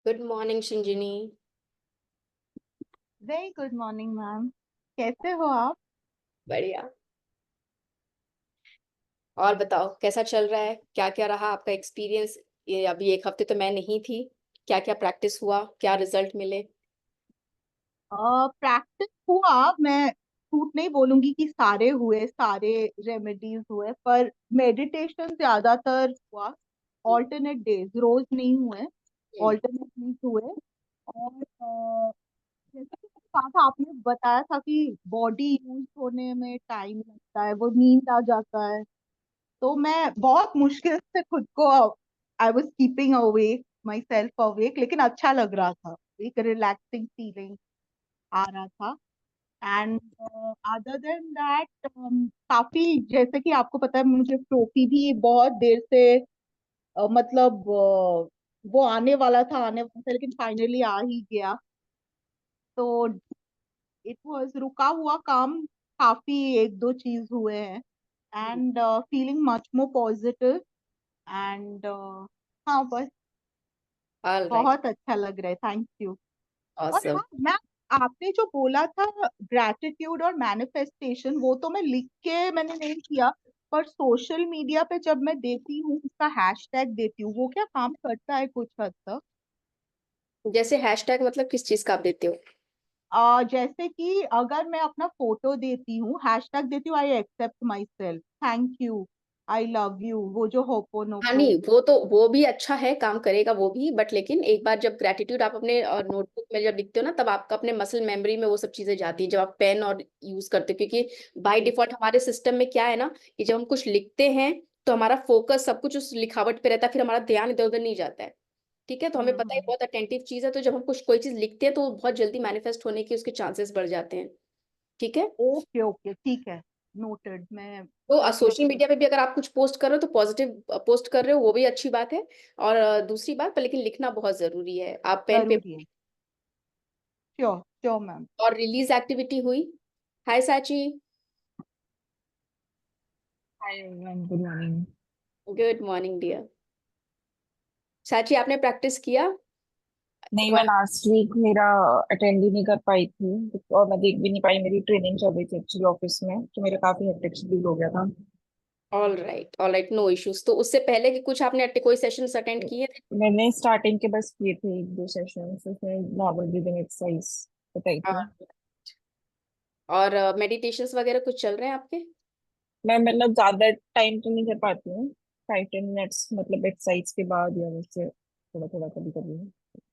Good morning Sanjini. Very good morning ma'am. कैसे हो आप? बढ़िया। और बताओ कैसा चल रहा है, क्या क्या रहा आपका एक्सपीरियंस। ये अभी एक हफ्ते तो मैं नहीं थी। क्या क्या प्रैक्टिस हुआ, क्या रिजल्ट मिले। प्रैक्टिस हुआ। मैं झूठ नहीं बोलूंगी कि सारे हुए, सारे रेमेडीज हुए, पर मेडिटेशन ज्यादातर हुआ। ऑल्टरनेट डेज, रोज नहीं हुए, हम्म। ऑल्टरनेट डेज हुए। और जैसे कि मैंने कहा था, आपने बताया था कि बॉडी यूज होने में टाइम लगता है, वो नींद आ जाता है। तो मैं बहुत मुश्किल से खुद को, I was keeping awake, my self awake, लेकिन अच्छा लग रहा था। एक रिलैक्सिंग फीलिंग आ रहा था। एंड अदर देन दैट, काफी, जैसे कि आपको पता है, मुझे ट्रॉफी भी बहुत देर से, मतलब वो आने वाला था, लेकिन फाइनली आ ही गया। तो इट वाज रुका हुआ काम, काफी एक दो चीज हुए हैं। And feeling much more positive. And हाँ, बस ऑल राइट। बहुत अच्छा लग रहा है, थैंक यू। और ऑसम। हाँ मैम, आपने जो बोला था ग्रैटिट्यूड और मैनिफेस्टेशन, वो तो मैं लिख के मैंने नहीं किया, पर सोशल मीडिया पे जब मैं देती हूँ, उसका हैशटैग देती हूँ, वो क्या काम करता है कुछ हद तक? जैसे हैशटैग मतलब किस चीज का आप देते हो। जैसे कि अगर मैं अपना फोटो देती हूँ, हैशटैग देती हूँ, I accept myself, thank you, I love you, वो जो हाँ होपोनोपो। नहीं, वो तो वो भी अच्छा है, काम करेगा वो भी, बट लेकिन एक बार जब ग्रेटिट्यूड आप अपने नोटबुक में जब लिखते हो ना, तब आपका अपने मसल मेमोरी में वो सब चीजें जाती हैं जब आप पेन और यूज करते हो, क्योंकि बाय डिफॉल्ट हमारे सिस्टम में क्या है ना, कि जब हम कुछ लिखते हैं तो हमारा फोकस सब कुछ उस लिखावट पे रहता है, फिर हमारा ध्यान इधर उधर नहीं जाता है। ठीक है, तो हमें पता है हम्म। बहुत अटेंटिव चीज है, तो जब हम कुछ कोई चीज लिखते हैं तो वो बहुत जल्दी मैनिफेस्ट होने के उसके चांसेस बढ़ जाते हैं। ठीक है। ओके ओके, ठीक है, नोटेड। मैं तो फिर सोशल मीडिया पे भी अगर आप कुछ पोस्ट कर रहे हो तो पॉजिटिव पोस्ट कर रहे हो, वो भी अच्छी बात है। और दूसरी बात पर लेकिन लिखना बहुत जरूरी है, आप पेन पे। जरूरी है। Sure sure ma'am. और रिलीज एक्टिविटी हुई। Hi Sachi. Hi ma'am, good morning. Good morning dear. Sachi आपने प्रैक्टिस किया। नहीं, मैं लास्ट वीक मेरा अटेंड ही नहीं कर पाई थी और मैं देख भी नहीं पाई। मेरी ट्रेनिंग चल रही थी एक्चुअली ऑफिस में, तो मेरा काफी हेक्टिक शेड्यूल हो गया था। All right, no issues. तो उससे पहले कि कुछ आपने कोई सेशंस अटेंड तो किए थे। मैंने स्टार्टिंग के बस किए थे एक दो सेशन, उसमें नॉर्मल ब्रीदिंग एक्सरसाइज बताई थी। हाँ। और मेडिटेशंस वगैरह कुछ चल रहे हैं आपके। मैं मतलब ज्यादा टाइम तो नहीं कर पाती हूँ, 5-10 मिनट्स मतलब एक्सरसाइज के बाद या वैसे थोड़ा थोड़ा कभी कभी।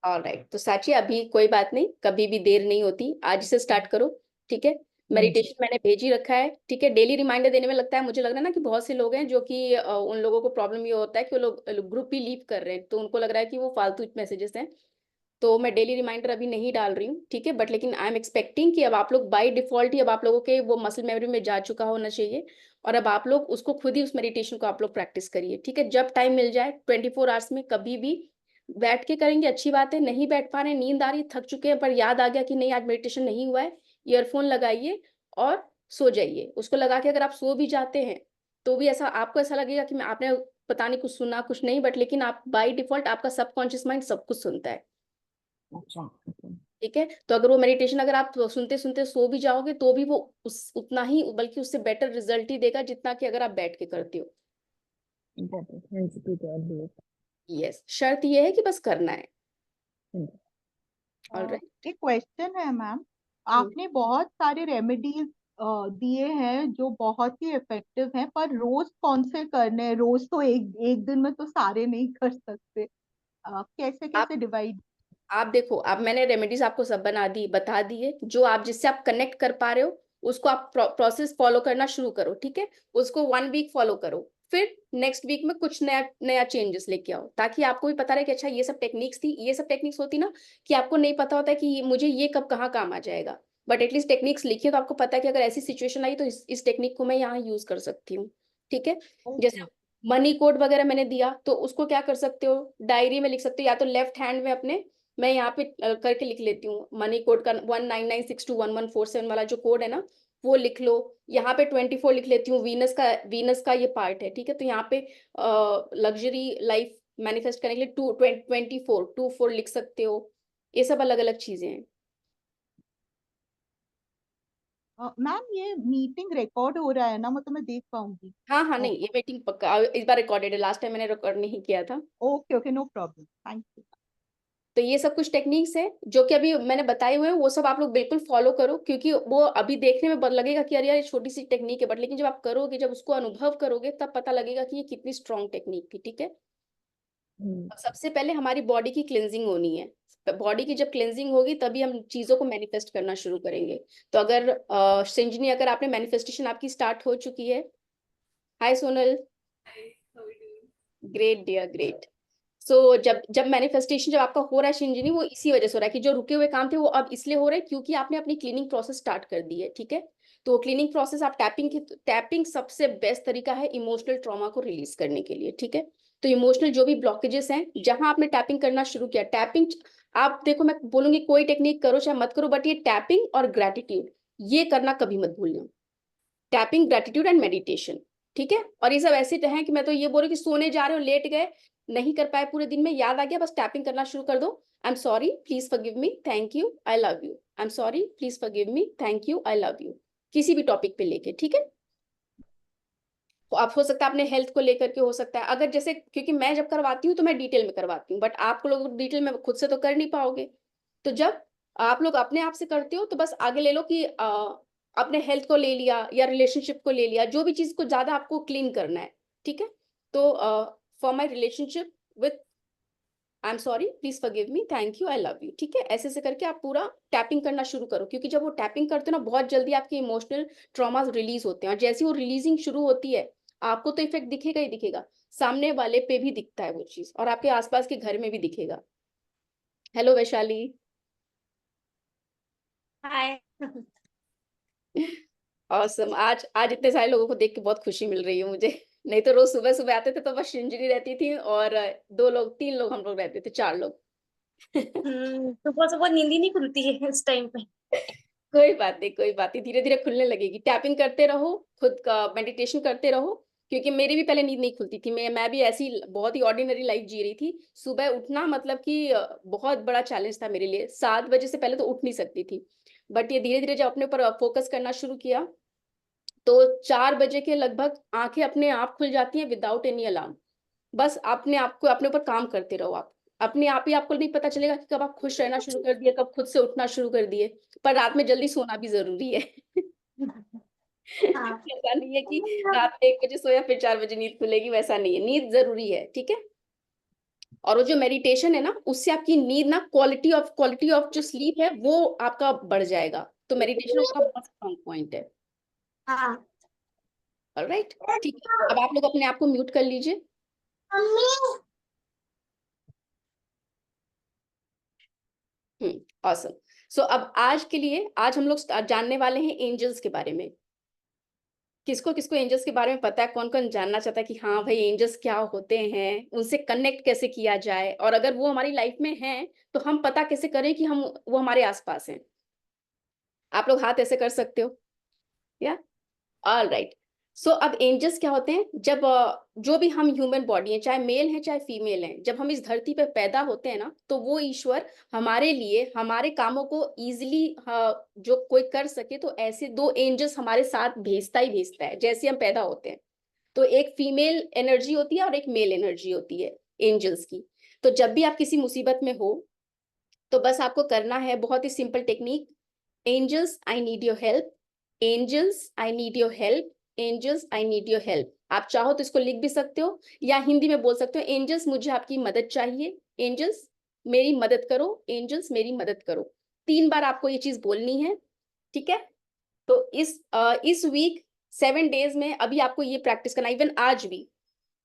ऑल राइट, तो साची अभी कोई बात नहीं, कभी भी देर नहीं होती, आज से स्टार्ट करो। ठीक है। हाँ जी। मेडिटेशन मैंने भेज ही रखा है, ठीक है। डेली रिमाइंडर देने में लगता है, मुझे लग रहा है ना कि बहुत से लोग हैं जो कि उन लोगों को प्रॉब्लम ये होता है कि वो लोग ग्रुप ही लीव कर रहे हैं, तो उनको लग रहा है कि वो फालतू मैसेजेस हैं। तो मैं डेली रिमाइंडर अभी नहीं डाल रही हूँ, ठीक है। बट लेकिन आई एम एक्सपेक्टिंग कि अब आप लोग बाय डिफॉल्ट ही, अब आप लोगों के वो मसल मेमोरी में जा चुका होना चाहिए। और अब आप लोग उसको खुद ही, उस मेडिटेशन को आप लोग प्रैक्टिस करिए, ठीक है। जब टाइम मिल जाए 24 आवर्स में कभी भी बैठ के करेंगे, अच्छी बात है। नहीं बैठ पा रहे हैं, नींद आ रही है, थक चुके हैं, पर याद आ गया कि नहीं आज मेडिटेशन नहीं हुआ है, ईयरफोन लगाइए और सो जाइए। उसको लगा के अगर आप सो भी जाते हैं तो भी ऐसा आपको ऐसा लगेगा कि मैं आपने पता नहीं कुछ सुना कुछ नहीं, बट लेकिन आप बाय डिफॉल्ट आपका सबकॉन्शियस माइंड सब कुछ सुनता है। अच्छा okay। ठीक है, तो अगर वो मेडिटेशन अगर आप सुनते सुनते सो भी जाओगे तो भी वो उस उतना ही, बल्कि उससे बेटर रिजल्ट ही देगा जितना कि अगर आप बैठ के करते हो। Got it। हाँ जी, ठीक है, do it। यस, शर्त ये है कि बस करना है। हाँ जी। All right. एक क्वेश्चन है मैम। आपने बहुत सारे रेमेडीज दिए हैं जो बहुत ही इफेक्टिव हैं, पर रोज कौन से करने हैं? रोज तो एक एक दिन में तो सारे नहीं कर सकते। कैसे आप कैसे डिवाइड? आप देखो, अब मैंने रेमेडीज आपको सब बता दी है, जो आप जिससे आप कनेक्ट कर पा रहे हो उसको आप प्रोसेस फॉलो करना शुरू करो, ठीक है। उसको 1 वीक फॉलो करो, फिर नेक्स्ट वीक में कुछ नया नया चेंजेस लेके आओ, ताकि आपको भी पता रहे कि अच्छा ये सब टेक्निक्स थी। ये सब टेक्निक्स होती ना कि आपको नहीं पता होता है कि मुझे ये कब कहाँ काम आ जाएगा, बट एटलीस्ट टेक्निक्स लिखिए तो आपको पता है कि अगर ऐसी सिचुएशन आई तो इस टेक्निक को मैं यहाँ यूज कर सकती हूँ। ठीक है। ओके। जैसे मनी कोड वगैरह मैंने दिया, तो उसको क्या कर सकते हो, डायरी में लिख सकते हो, या तो लेफ्ट हैंड में अपने, मैं यहाँ पे करके लिख लेती हूँ मनी कोड का 1996211147 वाला जो कोड है ना, वो लिख लो। यहाँ पे 24 लिख लेती हूँ, वीनस का ये पार्ट है, ठीक है। तो यहाँ पे लग्जरी लाइफ मैनिफेस्ट करने के लिए 24 लिख सकते हो। ये सब अलग अलग चीजें हैं। मैम ये मीटिंग रिकॉर्ड हो रहा है ना, मतलब मैं देख पाऊंगी? हाँ हाँ, नहीं ये मीटिंग पक्का इस बार रिकॉर्डेड है, लास्ट टाइम मैंने रिकॉर्ड नहीं किया था। Okay okay, no problem, thank you. तो ये सब कुछ टेक्निक्स है जो कि अभी मैंने बताए हुए हैं, वो सब आप लोग बिल्कुल फॉलो करो, क्योंकि वो अभी देखने में लगेगा कि अरे यार ये छोटी सी टेक्निक है, बट लेकिन जब आप करोगे, जब उसको अनुभव करोगे, तब पता लगेगा कि ये कितनी स्ट्रॉन्ग टेक्निक थी। ठीक है। सबसे पहले हमारी बॉडी की क्लिनजिंग होनी है। बॉडी की जब क्लिनजिंग होगी तभी हम चीजों को मैनिफेस्ट करना शुरू करेंगे। तो अगर सिंजनी, अगर आपने मैनिफेस्टेशन आपकी स्टार्ट हो चुकी है। Hi Sonal. Great dear, great. So जब जब मैनिफेस्टेशन जब आपका हो रहा है शिंजनी, वो इसी वजह से हो रहा है कि जो रुके हुए काम थे वो अब इसलिए हो रहे हैं क्योंकि आपने अपनी क्लीनिंग प्रोसेस स्टार्ट कर दी है। ठीक है। तो क्लीनिंग प्रोसेस आप टैपिंग सबसे बेस्ट तरीका है इमोशनल ट्रॉमा को रिलीज करने के लिए। ठीक है। तो इमोशनल जो भी ब्लॉकेजेस हैं, जहां आपने टैपिंग करना शुरू किया, टैपिंग आप देखो, मैं बोलूंगी कोई टेक्निक करो चाहे मत करो, बट ये टैपिंग और ग्रेटिट्यूड ये करना कभी मत भूलना। Tapping, gratitude and meditation. ठीक है। और ये सब ऐसे है कि मैं तो ये बोल रही हूँ कि सोने जा रहे हो, लेट गए, नहीं कर पाए पूरे दिन में, याद आ गया, बस टैपिंग करना शुरू कर दो। आई am sorry, please forgive me, thank you, I love you. I am sorry, please forgive me, thank you, I love you. किसी भी टॉपिक पे लेके। ठीक है। तो आप हो सकता है अपने हेल्थ को लेकर के, हो सकता है अगर जैसे, क्योंकि मैं जब करवाती हूँ तो मैं डिटेल में करवाती हूँ, बट आप लोग डिटेल में खुद से तो कर नहीं पाओगे। तो जब आप लोग अपने आप से करते हो तो बस आगे ले लो कि अपने हेल्थ को ले लिया या रिलेशनशिप को ले लिया, जो भी चीज को ज्यादा आपको क्लीन करना है। ठीक है। तो for my relationship with, I am sorry, please forgive me, thank you, I love you. ठीक है। ऐसे ऐसे करके आप पूरा टैपिंग करना शुरू करो, क्योंकि जब वो टैपिंग करते हो ना, बहुत जल्दी आपके इमोशनल ट्रॉमास रिलीज होते हैं, और जैसे वो रिलीजिंग शुरू होती है, आपको तो इफेक्ट दिखेगा ही दिखेगा, सामने वाले पे भी दिखता है वो चीज, और आपके आसपास के घर में भी दिखेगा। हेलो वैशाली। हाय। ऑसम। आज आज इतने सारे लोगों को देख के बहुत खुशी मिल रही है मुझे। नहीं तो रोज सुबह सुबह आते थे तो बस शिंजनी रहती थी, और 2 लोग 3 लोग हम लोग रहते थे, 4 लोग। सुबह सुबह नींद ही नहीं खुलती है इस टाइम पे। कोई बात नहीं, कोई बात नहीं, धीरे धीरे खुलने लगेगी। टैपिंग करते रहो, खुद का मेडिटेशन करते रहो, क्योंकि मेरी भी पहले नींद नहीं खुलती थी। मैं भी ऐसी बहुत ही ऑर्डिनरी लाइफ जी रही थी। सुबह उठना मतलब कि बहुत बड़ा चैलेंज था मेरे लिए। 7 बजे से पहले तो उठ नहीं सकती थी, बट ये धीरे धीरे जब अपने ऊपर फोकस करना शुरू किया, तो 4 बजे के लगभग आंखें अपने आप खुल जाती हैं विदाउट एनी अलार्म। बस अपने आप को, अपने ऊपर काम करते रहो आप, अपने आप ही आपको नहीं पता चलेगा कि कब आप खुश रहना शुरू कर दिए, कब खुद से उठना शुरू कर दिए। पर रात में जल्दी सोना भी जरूरी है। हाँ। ऐसा नहीं है कि रात में 1 बजे सोया फिर 4 बजे नींद खुलेगी, वैसा नहीं है, नींद जरूरी है। ठीक है। और वो जो मेडिटेशन है ना, उससे आपकी नींद ना, क्वालिटी ऑफ जो स्लीप है वो आपका बढ़ जाएगा। तो मेडिटेशन उसका बहुत स्ट्रॉन्ग पॉइंट है। हाँ। ऑलराइट। ठीक है। अब आप लोग अपने आप को म्यूट कर लीजिए। ऑसम। सो अब आज के लिए, आज हम लोग जानने वाले हैं एंजल्स के बारे में। किसको किसको एंजल्स के बारे में पता है? कौन कौन जानना चाहता है कि हाँ भाई एंजल्स क्या होते हैं, उनसे कनेक्ट कैसे किया जाए, और अगर वो हमारी लाइफ में हैं तो हम पता कैसे करें कि हम वो हमारे आसपास हैं? आप लोग हाथ ऐसे कर सकते हो या? All right. सो अब एंजल्स क्या होते हैं? जब जो भी हम ह्यूमन बॉडी है, चाहे मेल है चाहे फीमेल है, जब हम इस धरती पे पैदा होते हैं ना, तो वो ईश्वर हमारे लिए, हमारे कामों को इजीली जो कोई कर सके, तो ऐसे 2 एंजल्स हमारे साथ भेजता ही भेजता है जैसे हम पैदा होते हैं। तो एक फीमेल एनर्जी होती है और एक मेल एनर्जी होती है एंजल्स की। तो जब भी आप किसी मुसीबत में हो, तो बस आपको करना है बहुत ही simple technique, angels I need your help, angels I need your help, angels I need your help. आप चाहो तो इसको लिख भी सकते हो या हिंदी में बोल सकते हो, एंजल्स मुझे आपकी मदद चाहिए, एंजल्स मेरी मदद करो, एंजल्स मेरी मदद करो। 3 बार आपको ये चीज बोलनी है। ठीक है। तो इस वीक 7 डेज में अभी आपको ये प्रैक्टिस करना, इवन आज भी।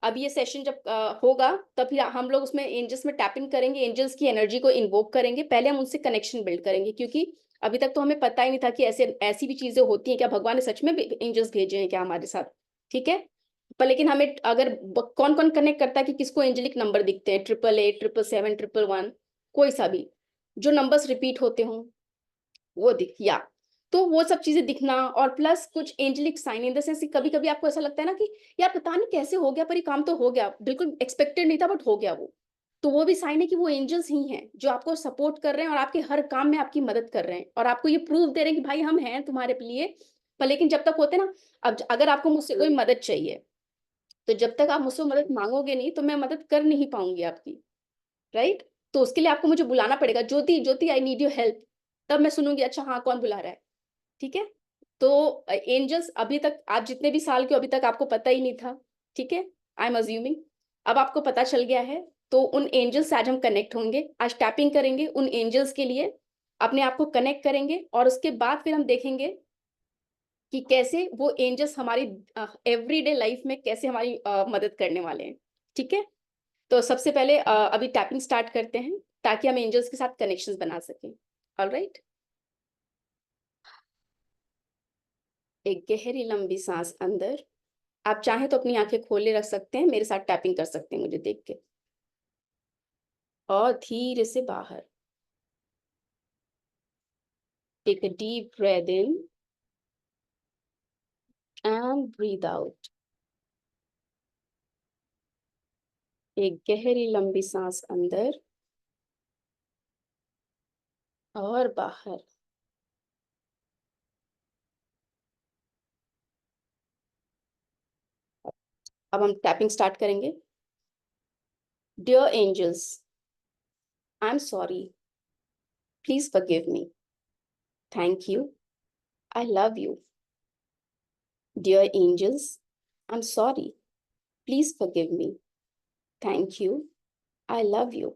अब ये सेशन जब होगा, तब फिर हम लोग उसमें एंजल्स में टैपिंग करेंगे, एंजल्स की एनर्जी को इन्वोक करेंगे। पहले हम उनसे कनेक्शन बिल्ड करेंगे, क्योंकि अभी तक तो हमें पता ही नहीं था कि ऐसे ऐसी भी चीजें होती हैं क्या, भगवान ने सच में एंजल्स भेजे हैं क्या हमारे साथ। ठीक है। पर लेकिन हमें अगर कौन कौन कनेक्ट करता है कि किसको एंजेलिक नंबर दिखते हैं, 888, 777, 111, कोई सा भी जो नंबर्स रिपीट होते हों वो दिख, या तो वो सब चीजें दिखना, और प्लस कुछ angelic sign in the sense, कभी कभी आपको ऐसा लगता है ना कि यार पता नहीं कैसे हो गया, पर ये काम तो हो गया, बिल्कुल एक्सपेक्टेड नहीं था बट हो गया वो। तो वो भी साइन है कि वो एंजल्स ही हैं जो आपको सपोर्ट कर रहे हैं और आपके हर काम में आपकी मदद कर रहे हैं, और आपको ये प्रूव दे रहे हैं कि भाई हम हैं तुम्हारे लिए। पर लेकिन जब तक होते ना, अब अगर आपको मुझसे कोई मदद चाहिए, तो जब तक आप मुझसे मदद मांगोगे नहीं तो मैं मदद कर नहीं पाऊंगी आपकी, राइट? तो उसके लिए आपको मुझे बुलाना पड़ेगा, ज्योति ज्योति आई नीड योर हेल्प, तब मैं सुनूंगी अच्छा हाँ कौन बुला रहा है, ठीक है? तो एंजल्स अभी तक, आप जितने भी साल के हो, अभी तक आपको पता ही नहीं था, ठीक है? आई एम अज्यूमिंग अब आपको पता चल गया है। तो उन एंजल्स से आज हम कनेक्ट होंगे, आज टैपिंग करेंगे उन एंजल्स के लिए, अपने आप को कनेक्ट करेंगे, और उसके बाद फिर हम देखेंगे कि कैसे वो एंजल्स हमारी एवरीडे लाइफ में कैसे हमारी मदद करने वाले हैं, ठीक है? तो सबसे पहले अभी टैपिंग स्टार्ट करते हैं ताकि हम एंजल्स के साथ कनेक्शंस बना सकें। ऑलराइट, एक गहरी लंबी सांस अंदर, आप चाहें तो अपनी आंखें खोले रख सकते हैं, मेरे साथ टैपिंग कर सकते हैं मुझे देख के, और धीरे से बाहर। Take a deep breath in and breathe out. एक गहरी लंबी सांस अंदर और बाहर। अब हम टैपिंग स्टार्ट करेंगे। Dear angels, I am sorry, please forgive me, thank you, I love you. Dear angels, I am sorry, please forgive me, thank you, I love you.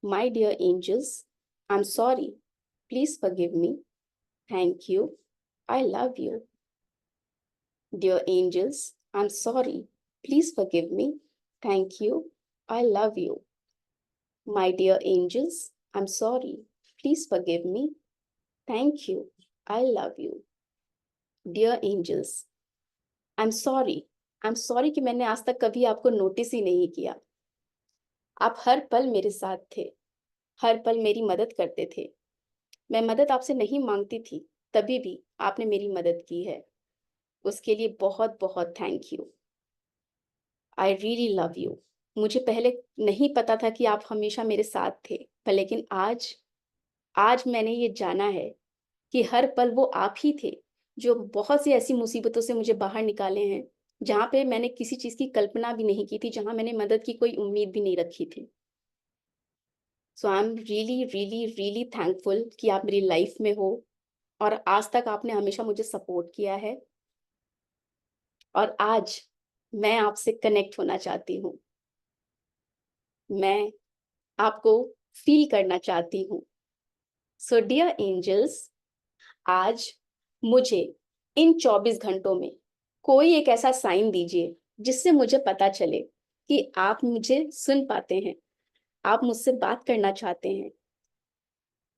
My dear angels, I'm sorry. Please forgive me. Thank you. I love you. Dear angels, I'm sorry. Please forgive me. Thank you. I love you. My dear angels, I'm sorry. Please forgive me. Thank you. I love you. Dear angels, I'm sorry. I'm sorry कि मैंने आज तक कभी आपको notice ही नहीं किया। आप हर पल मेरे साथ थे, हर पल मेरी मदद करते थे। मैं मदद आपसे नहीं मांगती थी, तभी भी आपने मेरी मदद की है, उसके लिए बहुत बहुत thank you. I really love you. मुझे पहले नहीं पता था कि आप हमेशा मेरे साथ थे, पर लेकिन आज आज मैंने ये जाना है कि हर पल वो आप ही थे जो बहुत सी ऐसी मुसीबतों से मुझे बाहर निकाले हैं, जहाँ पे मैंने किसी चीज़ की कल्पना भी नहीं की थी, जहाँ मैंने मदद की कोई उम्मीद भी नहीं रखी थी। So I am really really really thankful कि आप मेरी लाइफ में हो, और आज तक आपने हमेशा मुझे सपोर्ट किया है, और आज मैं आपसे कनेक्ट होना चाहती हूँ। मैं आपको फील करना चाहती हूँ। सो डियर एंजल्स, आज मुझे इन 24 घंटों में कोई एक ऐसा साइन दीजिए जिससे मुझे पता चले कि आप मुझे सुन पाते हैं, आप मुझसे बात करना चाहते हैं।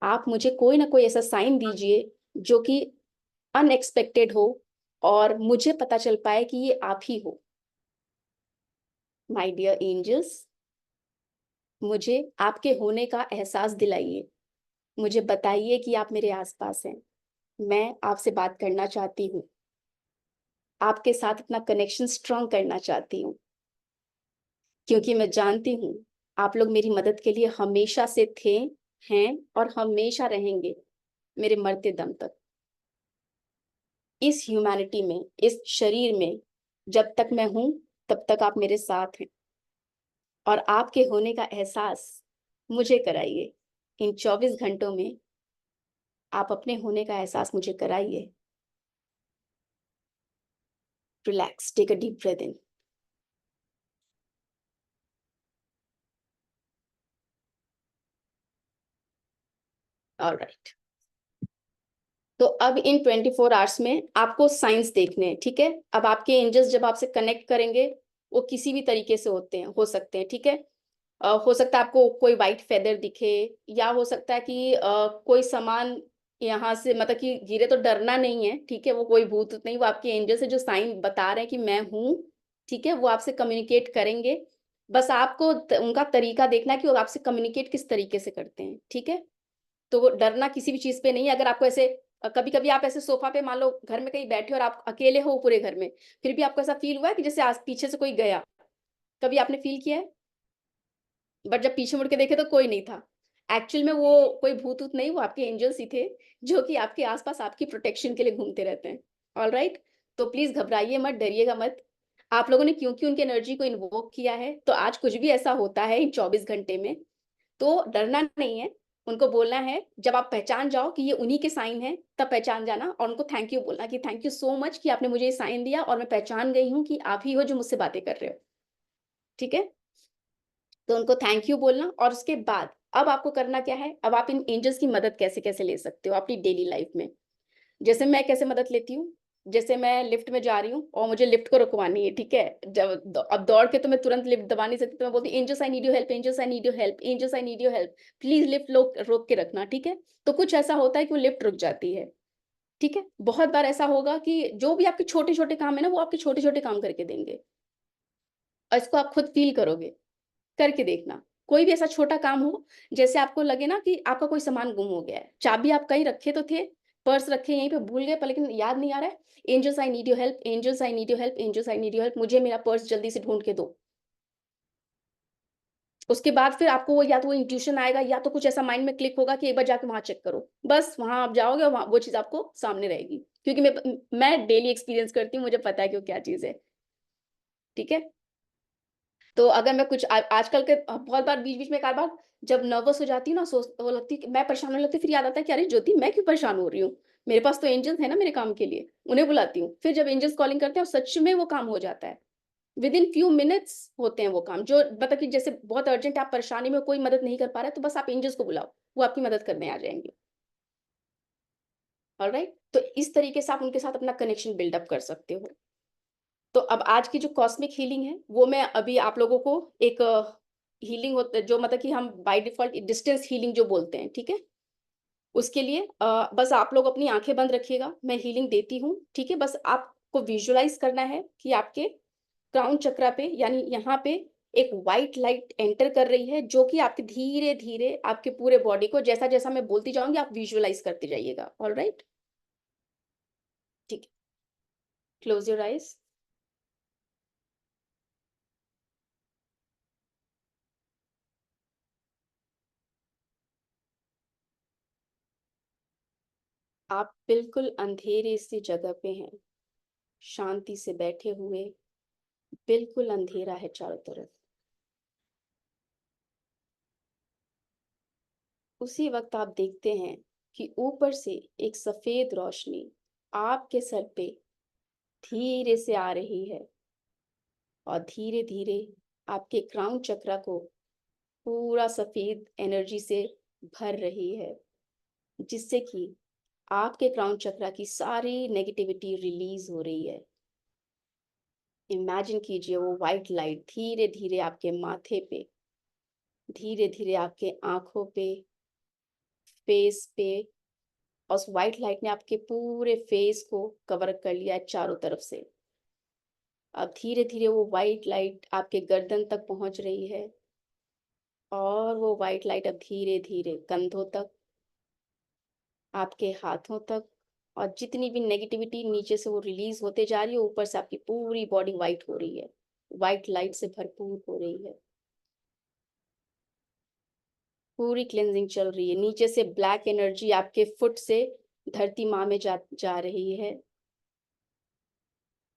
आप मुझे कोई ना कोई ऐसा साइन दीजिए जो कि अनएक्सपेक्टेड हो, और मुझे पता चल पाए कि ये आप ही हो। माय डियर एंजल्स, मुझे आपके होने का एहसास दिलाइए, मुझे बताइए कि आप मेरे आसपास हैं। मैं आपसे बात करना चाहती हूँ, आपके साथ अपना कनेक्शन स्ट्रॉन्ग करना चाहती हूँ, क्योंकि मैं जानती हूँ आप लोग मेरी मदद के लिए हमेशा से थे, हैं और हमेशा रहेंगे, मेरे मरते दम तक। इस ह्यूमैनिटी में, इस शरीर में जब तक मैं हूं तब तक आप मेरे साथ हैं, और आपके होने का एहसास मुझे कराइए। इन 24 घंटों में आप अपने होने का एहसास मुझे कराइए। Relax, take a deep breath in. All right, तो अब इन 24 आवर्स में आपको साइंस देखने हैं, ठीक है? अब आपके एंजल्स जब आपसे कनेक्ट करेंगे, वो किसी भी तरीके से हो सकते हैं, ठीक है? हो सकता है आपको कोई वाइट फेदर दिखे, या हो सकता है कि कोई सामान यहाँ से मतलब कि गिरे, तो डरना नहीं है, ठीक है? वो कोई भूत नहीं, वो आपके एंजल्स है जो साइन बता रहे हैं कि मैं हूँ, ठीक है? वो आपसे कम्युनिकेट करेंगे। बस आपको उनका तरीका देखना है कि वो आपसे कम्युनिकेट किस तरीके से करते हैं, ठीक है? तो वो डरना किसी भी चीज पे नहीं है। अगर आपको ऐसे कभी कभी आप ऐसे सोफा पे मान लो घर में कहीं बैठे हो और आप अकेले हो पूरे घर में, फिर भी आपको ऐसा फील हुआ है कि जैसे आज पीछे से कोई गया, कभी आपने फील किया है? बट जब पीछे मुड़ के देखे तो कोई नहीं था। एक्चुअल में वो कोई भूत-वूत नहीं, वो आपके एंजल्स ही थे, जो कि आपके आस-पास आपकी प्रोटेक्शन के लिए घूमते रहते हैं। ऑलराइट? तो प्लीज़ घबराइए मत, डरिएगा मत। आप लोगों ने क्योंकि उनकी एनर्जी को इन्वोक किया है, तो आज कुछ भी ऐसा होता है इन 24 घंटे में, तो डरना नहीं है। उनको बोलना है, जब आप पहचान जाओ कि ये उन्हीं के साइन हैं, तब पहचान जाना और उनको थैंक यू बोलना कि थैंक यू सो मच कि आपने मुझे ये साइन दिया और मैं पहचान गई हूँ कि आप ही हो जो मुझसे बातें कर रहे हो। ठीक है? तो उनको थैंक यू बोलना और उसके बाद अब आपको करना क्या है, अब आप इन एंजल्स की मदद कैसे-कैसे ले सकते हो अपनी डेली लाइफ में। जैसे मैं कैसे मदद लेती हूँ, जैसे मैं लिफ्ट में जा रही हूँ और मुझे लिफ्ट को रुकवानी है, ठीक है? जब द अब दौड़ के तो मैं तुरंत लिफ्ट दबा नहीं सकती, तो मैं बोलती हूँ, "angels I need your help, angels I need your help, angels I need your help. Please lift रोक के रखना।" ठीक है? तो कुछ ऐसा होता है कि वो लिफ्ट रुक जाती है, ठीक है? बहुत बार ऐसा होगा कि जो भी आपके छोटे-छोटे काम है ना, वो आपके छोटे-छोटे काम करके देंगे और इसको आप खुद फ़ील करोगे। करके देखना। कोई भी ऐसा छोटा काम हो, जैसे आपको लगे ना कि आपका कोई सामान गुम हो गया है, चाबी आप कहीं रखे तो थे, पर्स रखे यहीं पे भूल गए पर लेकिन याद नहीं आ रहा है, angels I need your help, angels I need your help, angels I need your help, मुझे मेरा पर्स जल्दी से ढूँढ के दो। उसके बाद फिर आपको वो या तो वो इंट्यूशन आएगा या तो कुछ ऐसा माइंड में क्लिक होगा कि एक बार जाके वहाँ चेक करो। बस वहाँ आप जाओगे और वहाँ वो चीज़ आपको सामने रहेगी। क्योंकि मैं डेली एक्सपीरियंस करती हूँ, मुझे पता है कि वो क्या चीज़ है। ठीक है? तो अगर मैं कुछ आजकल के बहुत बार बीच-बीच में एक आध बार जब नर्वस हो जाती हूँ ना वो लगती है कि मैं परेशान होने लगती हूँ, फिर याद आता है कि अरे ज्योति मैं क्यों परेशान हो रही हूँ? मेरे पास तो एंजल्स हैं ना मेरे काम के लिए, उन्हें बुलाती हूँ। फिर जब एंजल्स कॉलिंग करते हैं और सच में वो काम हो जाता है। विदिन फ्यू मिनट्स होते हैं वो काम जो मतलब कि जैसे बहुत अर्जेंट है, आप परेशानी में कोई मदद नहीं कर पा रहा है, तो बस आप एंजल्स को बुलाओ, वो आपकी मदद करने आ जाएँगे। ऑलराइट? तो इस तरीके से आप उनके साथ अपना कनेक्शन बिल्ड अप कर सकते हो। तो अब आज की जो कॉस्मिक हीलिंग है, वो मैं अभी आप लोगों को एक हीलिंग होता है जो मतलब कि हम बाय डिफ़ॉल्ट डिस्टेंस हीलिंग जो बोलते हैं, ठीक है? उसके लिए बस आप लोग अपनी आँखें बंद रखिएगा, मैं हीलिंग देती हूँ, ठीक है? बस आपको विज़ुअलाइज़ करना है कि आपके क्राउन चक्रा पे यानी यहाँ पे एक व्हाइट लाइट एंटर कर रही है, जो कि आपके धीरे-धीरे आपके पूरे बॉडी को जैसा-जैसा मैं बोलती जाऊँगी, आप विज़ुअलाइज़ करते जाइएगा, ऑलराइट? ठीक है। Close your eyes. आप बिल्कुल अंधेरे सी जगह पे हैं। शांति से बैठे हुए, बिल्कुल अंधेरा है चारों तरफ। उसी वक़्त आप देखते हैं कि ऊपर से एक सफ़ेद रोशनी आपके सर पे धीरे से आ रही है और धीरे-धीरे आपके क्राउन चक्रा को पूरा सफ़ेद एनर्जी से भर रही है, जिससे कि आपके क्राउन चक्रा की सारी नेगेटिविटी रिलीज़ हो रही है। इमेजिन कीजिए वो व्हाइट लाइट धीरे-धीरे आपके माथे पे, धीरे-धीरे आपके आँखों पे, फेस पे और उस व्हाइट लाइट ने आपके पूरे फेस को कवर कर लिया है चारों तरफ से। अब धीरे-धीरे वो व्हाइट लाइट आपके गर्दन तक पहुँच रही है और वो व्हाइट लाइट अब धीरे-धीरे कंधों तक, आपके हाथों तक और जितनी भी नेगेटिविटी नीचे से वो रिलीज़ होते जा रही है, ऊपर से आपकी पूरी बॉडी व्हाइट हो रही है। व्हाइट लाइट से भरपूर हो रही है। पूरी क्लींजिंग चल रही है। नीचे से ब्लैक एनर्जी आपके फुट से धरती माँ में जा रही है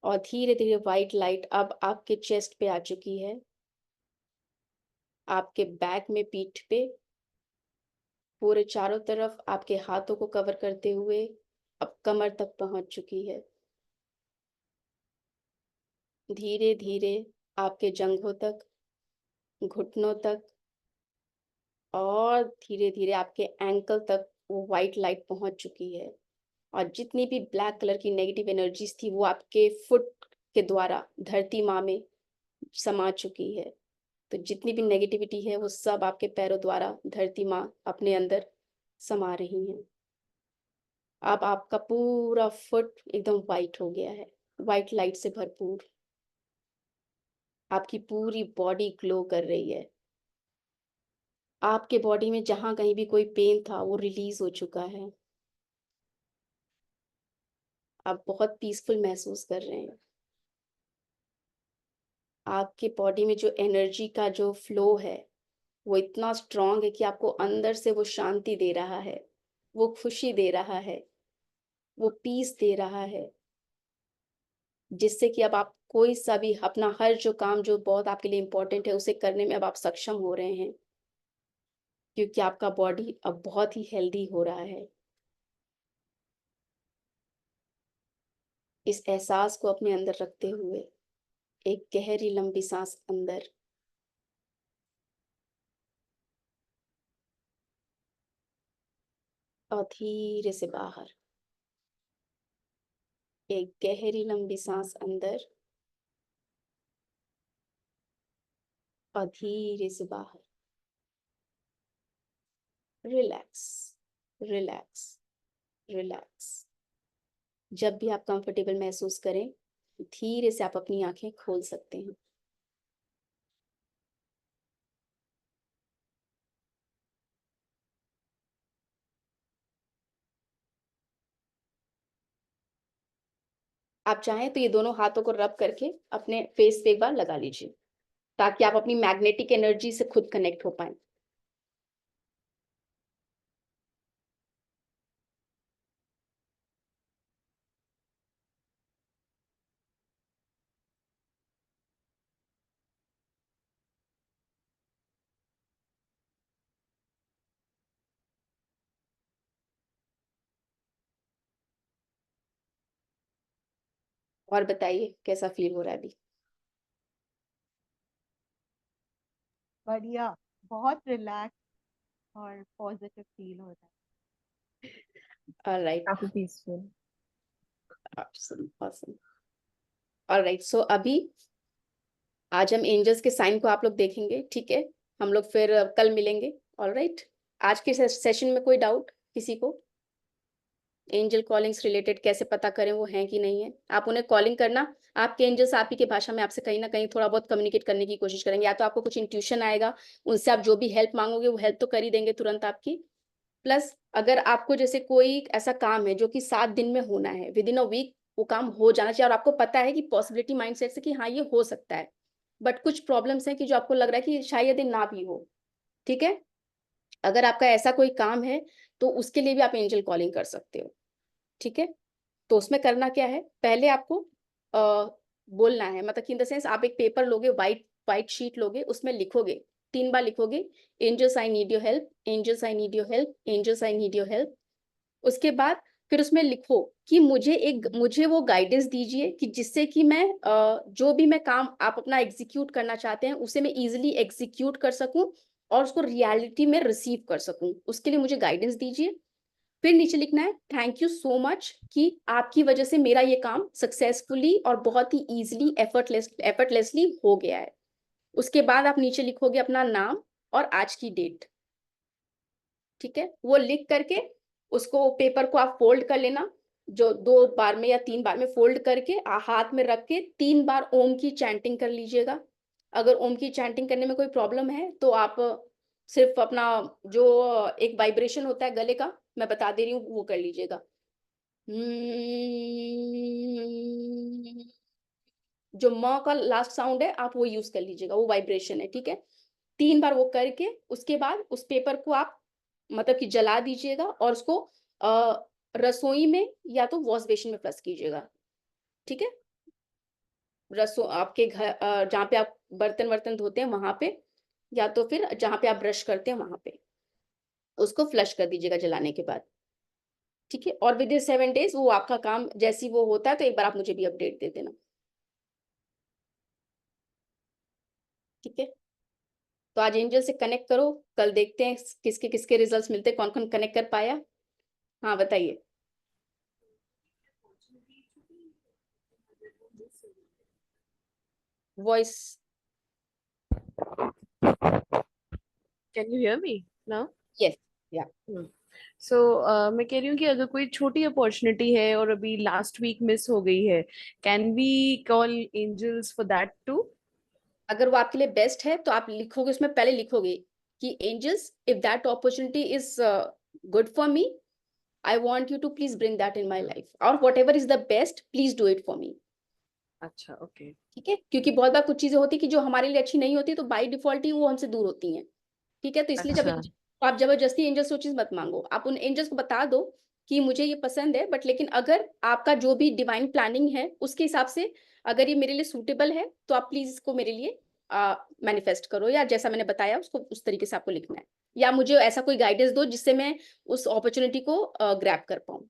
और धीरे-धीरे व्हाइट लाइट अब आपके चेस्ट पे आ चुकी है, आपके बैक में, पीठ पे, पूरे चारों तरफ आपके हाथों को कवर करते हुए अब कमर तक पहुँच चुकी है। धीरे-धीरे आपके जंघों तक, घुटनों तक और धीरे-धीरे आपके एंकल तक वो व्हाइट लाइट पहुँच चुकी है। और जितनी भी ब्लैक कलर की नेगेटिव एनर्जीज़ थी वो आपके फुट के द्वारा धरती माँ में समा चुकी है। तो जितनी भी नेगेटिविटी है वो सब आपके पैरों द्वारा धरती माँ अपने अंदर समा रही हैं। अब आपका पूरा फुट एकदम व्हाइट हो गया है, व्हाइट लाइट से भरपूर। आपकी पूरी बॉडी ग्लो कर रही है। आपके बॉडी में जहाँ कहीं भी कोई पेन था वो रिलीज़ हो चुका है। आप बहुत पीसफुल महसूस कर रहे हैं। आपके बॉडी में जो एनर्जी का जो फ्लो है वो इतना स्ट्रांग है कि आपको अंदर से वो शांति दे रहा है, वो खुशी दे रहा है, वो पीस दे रहा है, जिससे कि अब आप कोई सा भी अपना हर जो काम जो बहुत आपके लिए इम्पोर्टेंट है उसे करने में अब आप सक्षम हो रहे हैं, क्योंकि आपका बॉडी अब बहुत ही हेल्दी हो रहा है। इस एहसास को अपने अंदर रखते हुए एक गहरी लंबी सांस अंदर और धीरे से बाहर। एक गहरी लंबी सांस अंदर और धीरे से बाहर। Relax, relax, relax. जब भी आप कंफर्टेबल महसूस करें, धीरे से आप अपनी आंखें खोल सकते हैं। आप चाहें तो ये दोनों हाथों को रब करके अपने फेस पे एक बार लगा लीजिए, ताकि आप अपनी मैग्नेटिक एनर्जी से खुद कनेक्ट हो पाए। और बताइए कैसा फील हो रहा है अभी? बढ़िया, बहुत रिलैक्स और पॉजिटिव फील हो रहा है। ऑलराइट, काफी पीसफुल। Awesome, awesome. ऑलराइट, सो अभी आज हम एंजल्स के साइन को आप लोग देखेंगे, ठीक है? हम लोग फिर कल मिलेंगे। ऑलराइट, आज के सेशन में कोई डाउट किसी को? एंजल कॉलिंग्स रिलेटेड कैसे पता करें वो हैं कि नहीं है? आप उन्हें कॉलिंग करना, आपके एंजल्स आप ही की भाषा में आपसे कहीं ना कहीं थोड़ा बहुत कम्युनिकेट करने की कोशिश करेंगे। या तो आपको कुछ इंट्यूशन आएगा, उनसे आप जो भी हेल्प मांगोगे वो हेल्प तो कर ही देंगे तुरंत आपकी। प्लस अगर आपको जैसे कोई ऐसा काम है जो कि 7 दिन में होना है, विद इन अ वीक वो काम हो जाना चाहिए, और आपको पता है कि पॉसिबिलिटी माइंडसेट से कि हाँ ये हो सकता है, बट कुछ प्रॉब्लम्स हैं कि जो आपको लग रहा है कि शायद ये ना भी हो, ठीक है? अगर आपका ऐसा कोई काम है तो उसके लिए भी आप एंजल कॉलिंग कर सकते हो, ठीक है? तो उसमें करना क्या है, पहले आपको बोलना है, मतलब कि इन द सेंस आप एक पेपर लोगे, व्हाइट व्हाइट शीट लोगे, उसमें लिखोगे, 3 बार लिखोगे, angels I need your help, angels I need your help, angels I need your help. उसके बाद फिर उसमें लिखो कि मुझे वो गाइडेंस दीजिए कि जिससे कि मैं जो भी मैं काम आप अपना एग्जीक्यूट करना चाहते हैं उसे मैं इजीली एग्जीक्यूट कर सकूं और उसको रियलिटी में रिसीव कर सकूं, उसके लिए मुझे गाइडेंस दीजिए। फिर नीचे लिखना है थैंक यू सो मच कि आपकी वजह से मेरा ये काम सक्सेसफुली और बहुत ही इजीली एफर्टलेसली हो गया है। उसके बाद आप नीचे लिखोगे अपना नाम और आज की डेट, ठीक है? वो लिख करके उसको पेपर को आप फोल्ड कर लेना, जो 2 बार में या 3 बार में फोल्ड करके हाथ में रख के 3 बार ओम की चैंटिंग कर लीजिएगा। अगर ओम की चैंटिंग करने में कोई प्रॉब्लम है तो आप सिर्फ अपना जो एक वाइब्रेशन होता है गले का, मैं बता दे रही हूँ, वो कर लीजिएगा। जो म का लास्ट साउंड है आप वो यूज कर लीजिएगा, वो वाइब्रेशन है, ठीक है? 3 बार वो करके उसके बाद उस पेपर को आप मतलब कि जला दीजिएगा और उसको रसोई में या तो वॉश बेसिन में फ्लश कीजिएगा, ठीक है? आपके घर जहाँ पे आप बर्तन वर्तन धोते हैं वहां पे, या तो फिर जहाँ पे आप ब्रश करते हैं वहां पे उसको फ्लश कर दीजिएगा जलाने के बाद, ठीक है? और विद इन 7 डेज वो आपका काम जैसी वो होता है तो एक बार आप मुझे भी अपडेट दे देना, ठीक है? तो आज एंजल से कनेक्ट करो, कल देखते हैं किसके किसके रिजल्ट्स मिलते हैं, कौन कौन कनेक्ट कर पाया। हाँ बताइए। Voice. Can you hear me now? Yes, या सो मैं कह रही हूँ कि अगर कोई छोटी अपॉर्चुनिटी है और अभी लास्ट वीक मिस हो गई है, can we call angels for that too? अगर वो आपके लिए बेस्ट है तो आप लिखोगे, उसमें पहले लिखोगे कि angels if that opportunity is good for me, I want you to please bring that in my life, और whatever is the best please do it for me. अच्छा, ओके। ठीक है, क्योंकि बहुत बार कुछ चीजें होती है कि जो हमारे लिए अच्छी नहीं होती, तो बाई डिफॉल्ट ही वो हमसे दूर होती हैं। ठीक है, तो इसलिए जब अच्छा, आप जबरदस्ती एंजल्स से चीज मत मांगो, आप उन एंजल्स को बता दो कि मुझे ये पसंद है, बट लेकिन अगर आपका जो भी डिवाइन प्लानिंग है उसके हिसाब से अगर ये मेरे लिए सूटेबल है, तो आप प्लीज इसको मेरे लिए मैनिफेस्ट करो, या जैसा मैंने बताया उसको उस तरीके से आपको लिखना है, या मुझे ऐसा कोई गाइडेंस दो जिससे मैं उस अपॉर्चुनिटी को ग्रैब कर पाऊँ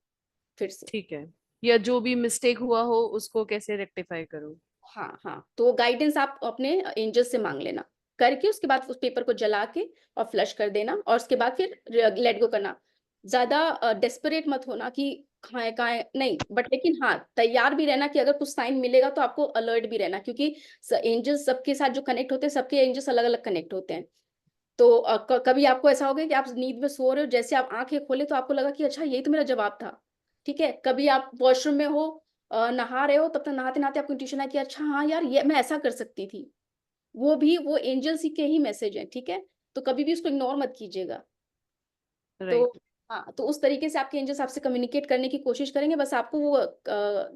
फिर से। ठीक है। या जो भी मिस्टेक हुआ हो उसको कैसे रेक्टिफाई करूँ? हाँ हाँ, तो गाइडेंस आप अपने एंजल से मांग लेना, करके उसके बाद उस पेपर को जला के और फ्लश कर देना, और उसके बाद फिर लेट गो करना। ज्यादा डेस्परेट मत होना कि खाए खाए नहीं, बट लेकिन हाँ तैयार भी रहना कि अगर कुछ साइन मिलेगा तो आपको अलर्ट भी रहना, क्योंकि एंजल्स सबके साथ जो कनेक्ट होते हैं, सबके एंजल्स अलग अलग कनेक्ट होते हैं। तो कभी आपको ऐसा होगा कि आप नींद में सो रहे हो, जैसे आप आंखें खोले तो आपको लगा कि अच्छा यही तो मेरा जवाब था। ठीक है, कभी आप वॉशरूम में हो, नहा रहे हो, तब तक नहाते नहाते आपको इंट्यूशन है कि अच्छा हाँ यार ये मैं ऐसा कर सकती थी। वो भी वो एंजल्स के ही मैसेज है। ठीक है, तो कभी भी उसको इग्नोर मत कीजिएगा। तो राइट। हाँ, तो उस तरीके से आपके एंजल्स आपसे कम्युनिकेट करने की कोशिश करेंगे, बस आपको वो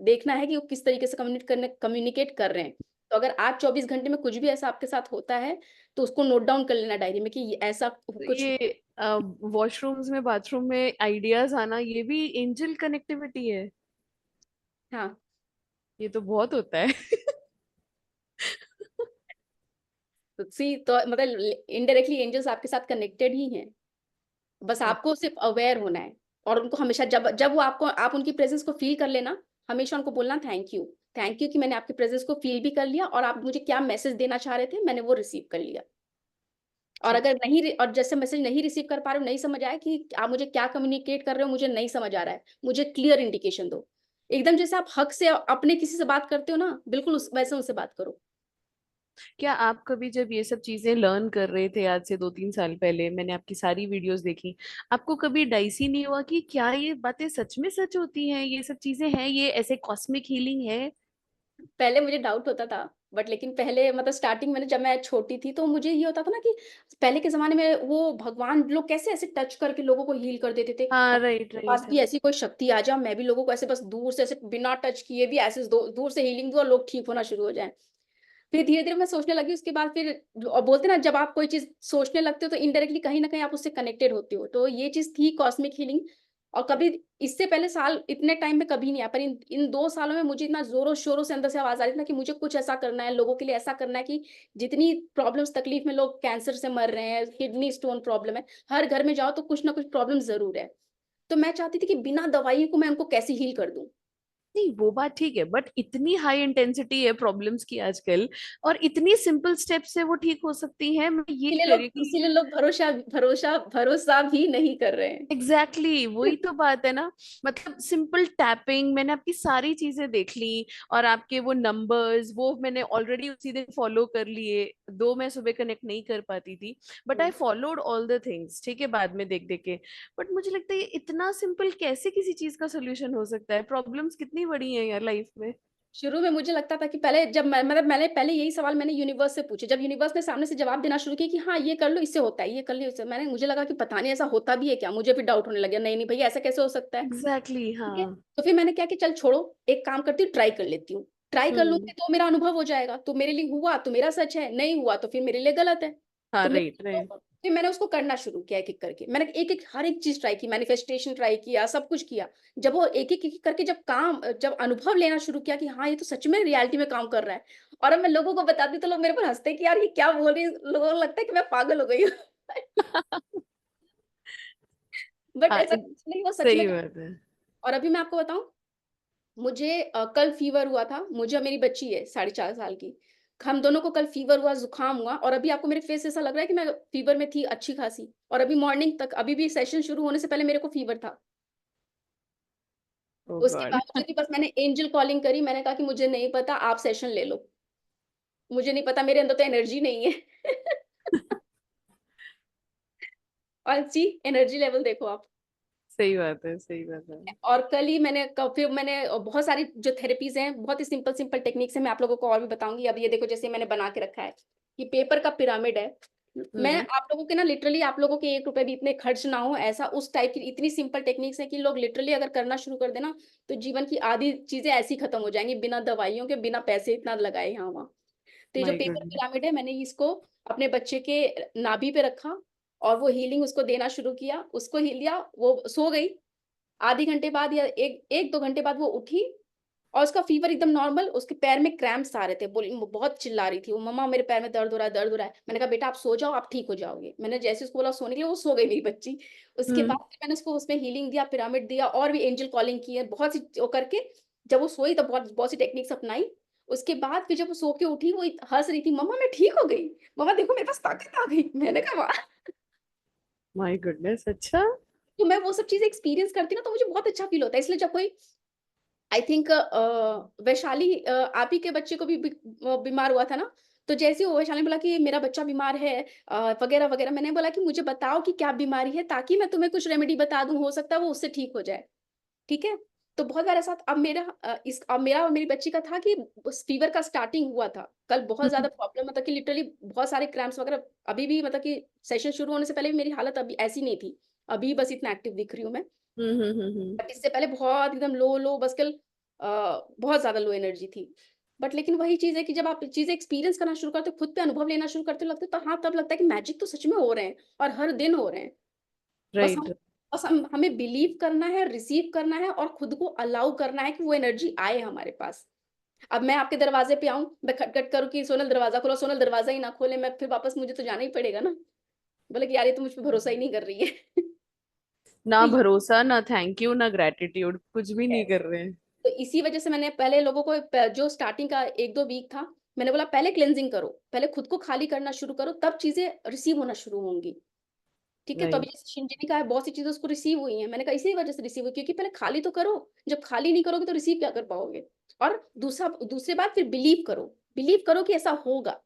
देखना है कि वो किस तरीके से कम्युनिकेट कर रहे हैं। तो अगर आज 24 घंटे में कुछ भी ऐसा आपके साथ होता है, तो उसको नोट डाउन कर लेना डायरी में कि ऐसा तो कुछ। ये वॉशरूम्स में, बाथरूम में आइडियाज आना, ये भी एंजल कनेक्टिविटी है? हाँ, ये तो बहुत होता है। तो सी तो मतलब इनडायरेक्टली एंजल्स आपके साथ कनेक्टेड ही हैं, बस आपको सिर्फ अवेयर होना है। और उनको हमेशा जब जब वो आपको आप उनकी प्रेजेंस को फील कर लेना, हमेशा उनको बोलना थैंक यू, थैंक यू कि मैंने आपकी प्रेजेंस को फील भी कर लिया, और आप मुझे क्या मैसेज देना चाह रहे थे मैंने वो रिसीव कर लिया। और ठीक। अगर नहीं, और जैसे मैसेज नहीं रिसीव कर पा रहे हो, नहीं समझ आया कि आप मुझे क्या कम्युनिकेट कर रहे हो, मुझे नहीं समझ आ रहा है, मुझे क्लियर इंडिकेशन दो। एकदम जैसे आप हक से अपने किसी से बात करते हो ना, बिल्कुल वैसे उनसे बात करो। क्या आप कभी जब ये सब चीजें लर्न कर रहे थे, आज से 2-3 साल पहले, मैंने आपकी सारी वीडियोस देखी, आपको कभी डाइसी नहीं हुआ कि क्या ये बातें सच में सच होती हैं, ये सब चीजें हैं, ये ऐसे कॉस्मिक हीलिंग है? पहले मुझे डाउट होता था, बट लेकिन पहले मतलब स्टार्टिंग में जब मैं छोटी थी, तो मुझे ये होता था ना कि पहले के जमाने में वो भगवान लोग कैसे ऐसे टच करके लोगों को हील कर देते थे, हाँ, अब राइट मेरे पास राइट। भी ऐसी कोई शक्ति आ जाए, मैं भी लोगों को ऐसे बस दूर से ऐसे बिना टच किए भी ऐसे दूर से हीलिंग दूं और लोग ठीक होना शुरू हो जाए। फिर धीरे धीरे मैं सोचने लगी, उसके बाद फिर और बोलते ना जब आप कोई चीज सोचने लगते हो तो इनडायरेक्टली कहीं ना कहीं आप उससे कनेक्टेड होते हो, तो ये चीज थी कॉस्मिक हीलिंग। और कभी इससे पहले साल इतने टाइम में कभी नहीं आया, पर इन 2 सालों में मुझे इतना जोरों शोरों से अंदर से आवाज आ रही थी ना कि मुझे कुछ ऐसा करना है, लोगों के लिए ऐसा करना है कि जितनी प्रॉब्लम्स तकलीफ में लोग कैंसर से मर रहे हैं, किडनी स्टोन प्रॉब्लम है, हर घर में जाओ तो कुछ ना कुछ प्रॉब्लम जरूर है। तो मैं चाहती थी कि बिना दवाई को मैं उनको कैसे हील कर दूं। नहीं, वो बात ठीक है, बट इतनी हाई इंटेंसिटी है प्रॉब्लम्स की आजकल, और इतनी सिंपल स्टेप से वो ठीक हो सकती है, मैं ये इसीलिए कह लोग रही हूँ कि इसीलिए लोग भरोसा भी नहीं कर रहे हैं। एग्जैक्टली exactly, वही तो बात है ना। मतलब सिंपल टैपिंग, मैंने आपकी सारी चीजें देख ली, और आपके वो नंबर्स वो मैंने ऑलरेडी उसी दिन फॉलो कर लिए, दो मैं सुबह कनेक्ट नहीं कर पाती थी, but I followed all the things, ठीक है, बाद में देख देख के। बट मुझे लगता है ये इतना सिंपल कैसे किसी चीज का सोल्यूशन हो सकता है? प्रॉब्लम्स कितनी बड़ी हैं यार लाइफ में। शुरू में मुझे लगता था कि पहले जब मतलब मैंने पहले यही सवाल मैंने यूनिवर्स से पूछे, जब यूनिवर्स ने सामने से जवाब देना शुरू किया कि हाँ ये कर लो इससे होता है, ये कर लो इससे, मैंने मुझे लगा कि पता नहीं ऐसा होता भी है क्या, मुझे फिर डाउट होने लगा, नहीं नहीं भैया ऐसा कैसे हो सकता है। एग्जैक्टली exactly, ठीक है, हाँ। तो फिर मैंने क्या कि चल छोड़ो, एक काम करती हूँ, ट्राई कर लेती हूँ, ट्राई कर हम्म। लूंगी तो मेरा अनुभव हो जाएगा, तो मेरे लिए हुआ तो मेरा सच है, नहीं हुआ तो फिर मेरे लिए गलत है। हाँ, तो राइट राइट। फिर मैंने उसको करना शुरू किया, एक एक करके मैंने एक एक हर एक चीज ट्राई की, मैनिफेस्टेशन ट्राई किया, सब कुछ किया। जब वो एक एक करके जब अनुभव लेना शुरू किया कि हाँ ये तो सच में रियलिटी में काम कर रहा है, और अब मैं लोगों को बताती तो लोग मेरे पर हंसते हैं कि यार ये क्या बोल रही है, लोगों को लगता है कि मैं पागल हो गई हूँ। बट हाँ, ऐसा कुछ नहीं, वो सच में। सही बात है। और अभी मैं आपको बताऊं, मुझे कल फीवर हुआ था, मुझे, मेरी बच्ची है 4.5 साल की, हम दोनों को कल फीवर हुआ, जुकाम हुआ, और अभी आपको मेरे फेस से ऐसा लग रहा है कि मैं फीवर में थी अच्छी खासी, और अभी मॉर्निंग तक, अभी भी सेशन शुरू होने से पहले मेरे को फीवर था। ओ उसके गॉड। बावजूद भी बस मैंने एंजल कॉलिंग करी, मैंने कहा कि मुझे नहीं पता, आप सेशन ले लो, मुझे नहीं पता, मेरे अंदर तो एनर्जी नहीं है। और सी एनर्जी लेवल देखो आप। सही बात है, सही बात है। और कल ही फिर मैंने बहुत सारी जो थेरेपीज हैं, बहुत ही सिंपल सिंपल टेक्निक्स है, मैं आप लोगों को और भी बताऊंगी। अब ये देखो, जैसे मैंने बना के रखा है, ये पेपर का पिरामिड है, मैं आप लोगों के ना लिटरली आप लोगों के 1 रुपए भी इतने खर्च ना हो, ऐसा उस टाइप की इतनी सिंपल टेक्निक्स है कि लोग लिटरली अगर करना शुरू कर देना तो जीवन की आधी चीजें ऐसी खत्म हो जाएंगी बिना दवाइयों के, बिना पैसे इतना लगाए यहाँ वहाँ। तो ये जो माय पेपर गुडनेस। पिरामिड है, मैंने इसको अपने बच्चे के नाभि पे रखा और वो हीलिंग उसको देना शुरू किया, उसको हिल लिया, वो सो गई। आधे घंटे बाद या एक 2 घंटे बाद वो उठी और उसका फीवर एकदम नॉर्मल, उसके पैर में क्रैम्प्स आ रहे थे, बोली बहुत चिल्ला रही थी वो, मम्मा मेरे पैर में दर्द हो रहा है, दर्द हो रहा है। मैंने कहा बेटा आप सो जाओ, आप ठीक हो जाओगे। मैंने जैसे उसको बोला सोने के लिए, वो सो गई मेरी बच्ची। उसके बाद फिर मैंने उसको उसमें हीलिंग दिया, पिरामिड दिया और भी एंजल कॉलिंग की है बहुत सी वो करके। जब वो सोई तो बहुत बहुत सी टेक्निक्स अपनाई। उसके बाद फिर जब वो सो के उठी, वो हंस रही थी, मम्मा मैं ठीक हो गई, मम्मा देखो मेरे पास ताकत आ गई। मैंने कहा वाह। माय गुडनेस, अच्छा। तो मैं वो सब चीजें एक्सपीरियंस करती ना तो मुझे बहुत अच्छा फील होता है। इसलिए जब कोई आई थिंक वैशाली आप ही के बच्चे को भी बीमार हुआ था ना, तो जैसे ही वो वैशाली ने बोला कि मेरा बच्चा बीमार है वगैरह वगैरह, मैंने बोला कि मुझे बताओ कि क्या बीमारी है ताकि मैं तुम्हें कुछ रेमेडी बता दूं, हो सकता है वो उससे ठीक हो जाए। ठीक है। तो बहुत बार ऐसा अब मेरा और मेरी बच्ची का था कि फीवर का स्टार्टिंग हुआ था कल, बहुत ज्यादा प्रॉब्लम, मतलब कि लिटरली बहुत सारे क्रैम्प्स वगैरह। अभी भी मतलब कि सेशन शुरू होने से पहले भी मेरी हालत अभी ऐसी नहीं थी, अभी बस इतना एक्टिव दिख रही हूँ मैं। बट इससे पहले बहुत एकदम लो लो, बस कल बहुत ज्यादा लो एनर्जी थी। बट लेकिन वही चीज है कि जब आप चीजें एक्सपीरियंस करना शुरू करते हो, खुद पे अनुभव लेना शुरू करते हो, लगता है तो हाँ तब लगता है कि मैजिक तो सच में हो रहे हैं और हर दिन हो रहे हैं। बस हम राइट। बस हमें बिलीव करना है, रिसीव करना है और खुद को अलाउ करना है कि वो एनर्जी आए हमारे पास। अब मैं आपके दरवाजे पे आऊं, मैं खटखट करूं कि सोनल दरवाजा खोलो, सोनल दरवाजा ही ना खोले, मैं फिर वापस मुझे तो जाना ही पड़ेगा ना। बोले कि यार ये तो मुझ पे भरोसा ही नहीं कर रही है। ना तो भरोसा, ना थैंक यू, ना ग्रेटिट्यूड, कुछ भी नहीं ये कर रहे हैं। तो इसी वजह से मैंने पहले लोगों को जो स्टार्टिंग का 1-2 वीक था, मैंने बोला पहले क्लेंजिंग करो, पहले खुद को खाली करना शुरू करो, तब चीजें रिसीव होना शुरू होंगी। ठीक है। तो अभी राइट। जैसे शिंजी का है, बहुत सी चीजें उसको रिसीव हुई हैं, मैंने कहा इसी वजह से रिसीव हुई क्योंकि पहले खाली तो करो। जब खाली नहीं करोगे तो रिसीव क्या कर पाओगे। और दूसरी बात, फिर बिलीव करो कि ऐसा होगा।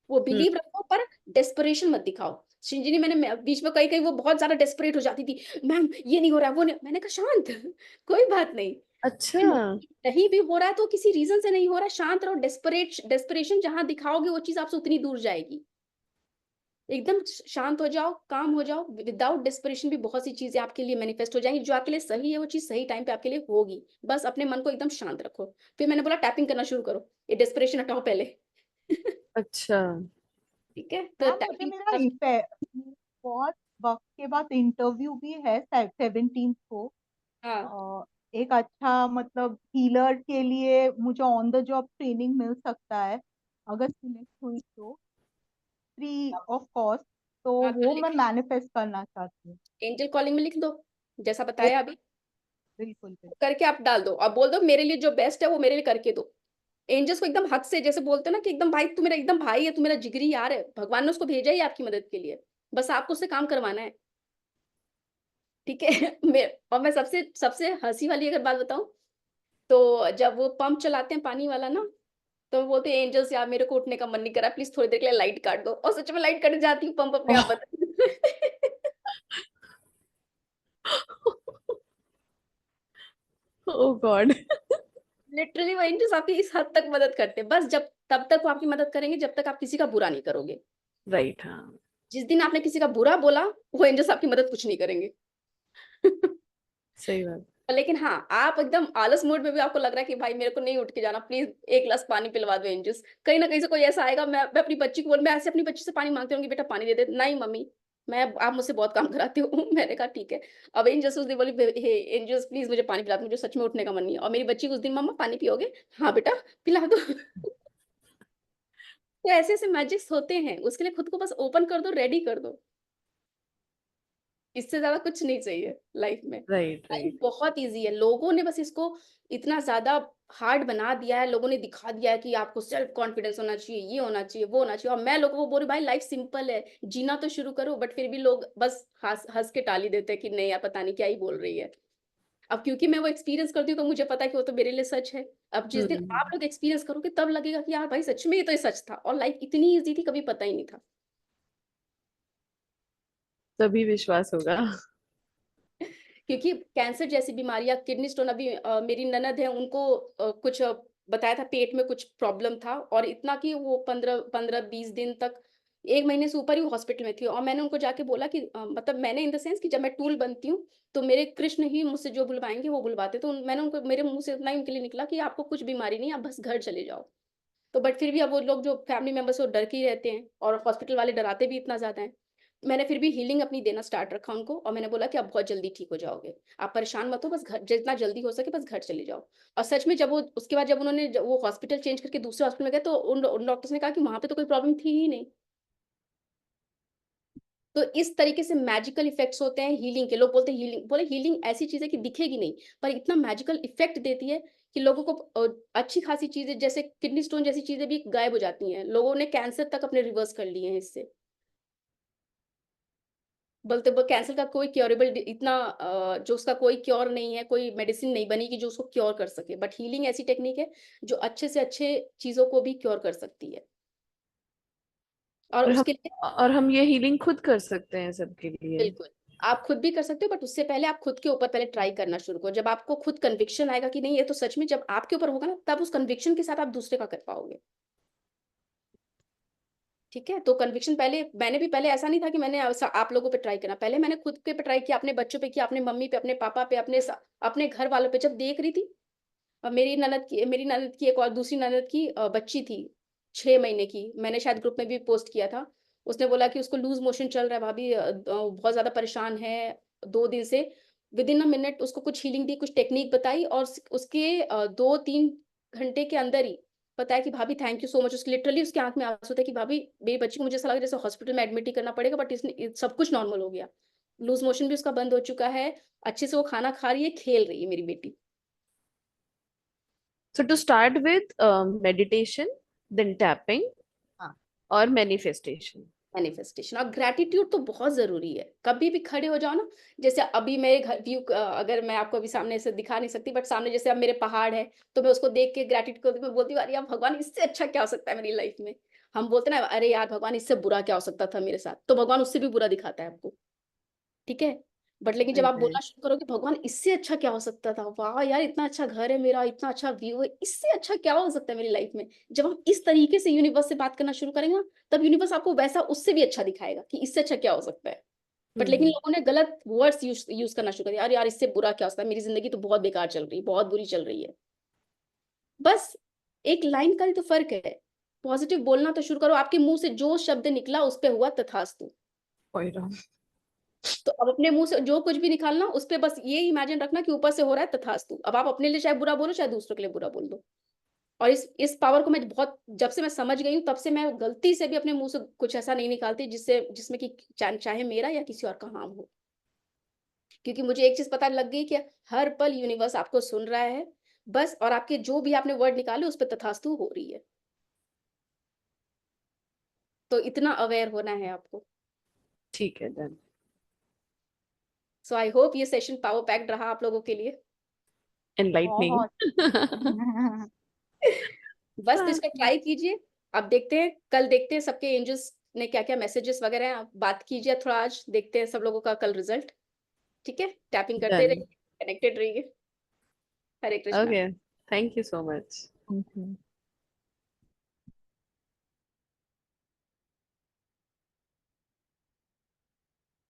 वो हम्म। बिलीव रखो पर डेस्परेशन मत दिखाओ। शिंजी ने मैंने बीच में कहीं कहीं वो बहुत ज्यादा डेस्परेट हो जाती थी, मैम ये नहीं हो रहा, वो नहीं। मैंने कहा शांत, कोई बात नहीं। अच्छा। नहीं भी हो रहा है तो किसी रीजन से नहीं हो रहा है, शांत रहो। डेस्परेशन जहां दिखाओगे वो चीज आपसे उतनी दूर जाएगी। एकदम शांत हो जाओ, काम हो जाओ। विदाउट डेस्परेशन भी बहुत सी चीजें आपके लिए मैनिफेस्ट हो जाएंगी, जो आपके लिए सही है वो चीज सही टाइम पे आपके लिए होगी। बस अपने मन को एकदम शांत रखो। फिर मैंने बोला टैपिंग करना शुरू करो, ये डेस्परेशन हटाओ पहले। अच्छा। ठीक है। तो मैम मुझे टैपिंग मेरा बहुत वक्त के बाद इंटरव्यू भी है 17 को। हाँ एक अच्छा मतलब हीलर के लिए मुझे ऑन द जॉब ट्रेनिंग मिल सकता है अगर सिलेक्ट हुई तो, फ्री ऑफ कॉस्ट। तो हाँ, तो वो मैं मैनिफेस्ट करना चाहती हूँ। एंजल कॉलिंग में लिख दो जैसा बताया अभी, बिल्कुल बिल्कुल। करके आप डाल दो। अब बोल दो मेरे लिए जो बेस्ट है वो मेरे लिए करके दो। एंजल्स को एकदम हक से, जैसे बोलते हैं ना कि एकदम भाई तू मेरा एकदम भाई है, तू मेरा जिगरी यार है, भगवान ने उसको भेजा ही आपकी मदद के लिए। बस आपको उससे काम करवाना है। ठीक है। मैं सबसे सबसे हंसी वाली अगर बात बताऊं, तो जब वो पंप चलाते हैं पानी वाला ना, तो वो बोलते हैं एंजल्स यार मेरे को उठने का मन नहीं कर रहा, प्लीज थोड़ी देर के लिए लाइट काट दो, और सच में लाइट कट जाती है, पंप अपने आप बंद। ओ गॉड। लिटरली वो एंजल्स आपकी इस हद तक मदद करते हैं, बस जब तब तक वो आपकी मदद करेंगे जब तक आप किसी का बुरा नहीं करोगे। राइट। हाँ। जिस दिन आपने किसी का बुरा बोला, वो एंजल्स आपकी मदद कुछ नहीं करेंगे। सही बात। लेकिन हाँ, आप एकदम आलस मोड में भी आपको लग रहा है कि भाई मेरे को नहीं उठ के जाना, प्लीज एक गिलास पानी पिलवा दो एंजल्स। कहीं ना कहीं से कोई ऐसा आएगा, मैं अपनी बच्ची को मैं ऐसे अपनी बच्ची से पानी मांगती रहूंगी, बेटा पानी दे दे, नहीं मम्मी मैं आप मुझसे बहुत काम कराती हूँ। मैंने कहा ठीक है। अब एंजल्स उस दिन बोली हे एंजल्स प्लीज मुझे पानी पिला दो, मुझे सच में उठने का मन नहीं है। और मेरी बच्ची उस दिन मम्मा पानी पियोगे, हाँ बेटा पिला दो। तो ऐसे ऐसे मैजिक्स होते हैं, उसके लिए खुद को बस ओपन कर दो, रेडी कर दो। इससे ज्यादा कुछ नहीं चाहिए लाइफ में। राइट। Life right. बहुत इजी है, लोगों ने बस इसको इतना ज्यादा हार्ड बना दिया है, लोगों ने दिखा दिया है कि आपको सेल्फ कॉन्फिडेंस होना चाहिए, ये होना चाहिए, वो होना चाहिए। और मैं लोगों को बोल रही भाई लाइफ सिंपल है, जीना तो शुरू करो। बट फिर भी लोग बस हंस हंस के टाली देते हैं कि नहीं यार पता नहीं क्या ही बोल रही है। अब क्योंकि मैं वो एक्सपीरियंस करती हूँ तो मुझे पता है कि वो तो मेरे लिए सच है। अब जिस दिन आप लोग एक्सपीरियंस करोगे तब लगेगा कि यार भाई सच में ये तो ये सच था, और लाइफ इतनी ईजी थी, कभी पता ही नहीं था। तभी विश्वास होगा। क्योंकि कैंसर जैसी बीमारियां, किडनी स्टोन, अभी मेरी ननद है उनको कुछ बताया था पेट में कुछ प्रॉब्लम था, और इतना कि वो 15-20 दिन तक 1 महीने से ऊपर ही वो हॉस्पिटल में थी और मैंने उनको जाके बोला कि मतलब मैंने इन द सेंस कि जब मैं टूल बनती हूँ, तो मेरे कृष्ण ही मुझसे जो बुलवाएँगे वो बुलवाते। तो मैंने उनको मेरे मुँह से इतना ही उनके लिए निकला कि आपको कुछ बीमारी नहीं है, आप बस घर चले जाओ। तो बट फिर भी अब वो लोग जो फैमिली मेंबर्स वो डर के ही रहते हैं और हॉस्पिटल वाले डराते भी इतना ज़्यादा हैं। मैंने फिर भी हीलिंग अपनी देना स्टार्ट रखा उनको और मैंने बोला कि आप बहुत जल्दी ठीक हो जाओगे। आप परेशान मत हो, बस घर जितना जल्दी हो सके बस घर चले जाओ। और सच में जब वो उसके बाद जब उन्होंने वो हॉस्पिटल चेंज करके दूसरे हॉस्पिटल में गए तो उन डॉक्टर्स ने कहा कि वहाँ पे तो कोई प्रॉब्लम थी ही नहीं। तो इस तरीके से मैजिकल इफेक्ट्स होते हैं हीलिंग के। लोग बोलते हैं हीलिंग, बोले हीलिंग ऐसी चीज़ है कि दिखेगी नहीं, पर इतना मैजिकल इफेक्ट देती है कि लोगों को अच्छी खासी चीज़ें जैसे किडनी स्टोन जैसी चीज़ें भी गायब हो जाती हैं। लोगों ने कैंसर तक अपने रिवर्स कर लिए हैं इससे। बोलते वो कैंसर का कोई क्योरेबल इतना जो उसका कोई क्योर नहीं है, कोई मेडिसिन नहीं बनी कि जो उसको क्योर कर सके। बट हीलिंग ऐसी टेक्निक है जो अच्छे से अच्छे चीज़ों को भी क्योर कर सकती है। और और हम उसके लिए और हम ये हीलिंग खुद कर सकते हैं सबके लिए। बिल्कुल, आप खुद भी कर सकते हो बट उससे पहले आप खुद के ऊपर पहले ट्राई करना शुरू करो। जब आपको खुद कन्विक्शन आएगा कि नहीं ये तो सच में जब आपके ऊपर होगा ना, तब उस कन्विक्शन के साथ आप दूसरे का कर पाओगे। ठीक है? तो कन्विक्शन पहले मैंने भी पहले ऐसा नहीं था कि मैंने आप लोगों पे ट्राई करना। पहले मैंने खुद के पे ट्राई किया, अपने बच्चों पे किया, अपने मम्मी पे, अपने पापा पे, अपने घर वालों पे। जब देख रही थी मेरी ननद की एक और दूसरी ननद की बच्ची थी 6 महीने की। मैंने शायद ग्रुप में भी पोस्ट किया था। उसने बोला कि उसको लूज़ मोशन चल रहा है भाभी, बहुत ज़्यादा परेशान है 2 दिन से। विदिन अ मिनट उसको कुछ हीलिंग दी, कुछ टेक्नीक बताई और उसके 2-3 घंटे के अंदर ही बताया कि भाभी थैंक यू सो मच। उसकी लिटरली उसकी आँख में आँसू थे कि भाभी मेरी बच्ची को मुझे ऐसा लगा जैसे हॉस्पिटल में एडमिट ही करना पड़ेगा, बट इसने सब कुछ नॉर्मल हो गया। लूज़ मोशन भी उसका बंद हो चुका है, अच्छे से वो खाना खा रही है, खेल रही है मेरी बेटी। So to start with meditation, then tapping हाँ और manifestation. मैनिफेस्टेशन और ग्रैटिट्यूड तो बहुत ज़रूरी है। कभी भी खड़े हो जाओ ना, जैसे अभी मेरे घर व्यू अगर मैं आपको अभी सामने से दिखा नहीं सकती, बट सामने जैसे अब मेरे पहाड़ है, तो मैं उसको देख के ग्रैटिट्यूड मैं बोलती हूँ, अरे यार भगवान इससे अच्छा क्या हो सकता है मेरी लाइफ में? हम बोलते हैं ना, अरे यार भगवान इससे बुरा क्या हो सकता था मेरे साथ? तो भगवान उससे भी बुरा दिखाता है आपको। ठीक है? बट लेकिन जब आप बोलना शुरू करोगे भगवान इससे अच्छा क्या हो सकता था? वाह यार इतना अच्छा घर है मेरा, इतना अच्छा व्यू है, इससे अच्छा क्या हो सकता है मेरी लाइफ में? जब हम इस तरीके से यूनिवर्स से बात करना शुरू करेंगे ना, तब यूनिवर्स आपको वैसा उससे भी अच्छा दिखाएगा कि इससे अच्छा क्या हो सकता है। बट लेकिन लोगों ने गलत वर्ड्स यूज़ करना शुरू कर दिया, अरे यार इससे बुरा क्या हो सकता है? मेरी ज़िंदगी तो बहुत बेकार चल रही है, बहुत बुरी चल रही है। बस एक लाइन का ही तो फ़र्क है। पॉज़िटिव बोलना तो शुरू करो, आपके मुँह से जो शब्द निकला उस पे हुआ तथास्तु। Oira. तो अब अपने मुँह से जो कुछ भी निकालना उस पे बस ये इमेजिन रखना कि ऊपर से हो रहा है तथास्तु। अब आप अपने लिए चाहे बुरा बोलो, चाहे दूसरों के लिए बुरा बोल दो। और इस पावर को मैं बहुत जब से मैं समझ गई हूँ, तब से मैं गलती से भी अपने मुँह से कुछ ऐसा नहीं निकालती जिसमें कि चाहे मेरा या किसी और का हार्म हो। क्योंकि मुझे एक चीज़ पता लग गई कि हर पल यूनिवर्स आपको सुन रहा है, बस और आपके जो भी आपने वर्ड निकाले उस पे तथास्तु हो रही है। तो इतना अवेयर होना है आपको। ठीक है then. सो आई होप ये सेशन पावर पैक्ड रहा आप लोगों के लिए। Enlightening. बहुत बस तो इसको ट्राई कीजिए। अब देखते हैं, कल देखते हैं सबके एंजल्स ने क्या-क्या मैसेजेस वगैरह हैं। आप बात कीजिए थोड़ा आज, देखते हैं सब लोगों का कल रिजल्ट। ठीक है? टैपिंग करते Done. रहिए, कनेक्टेड रहिए। हरे Krishna. Okay. Thank you so much. Okay.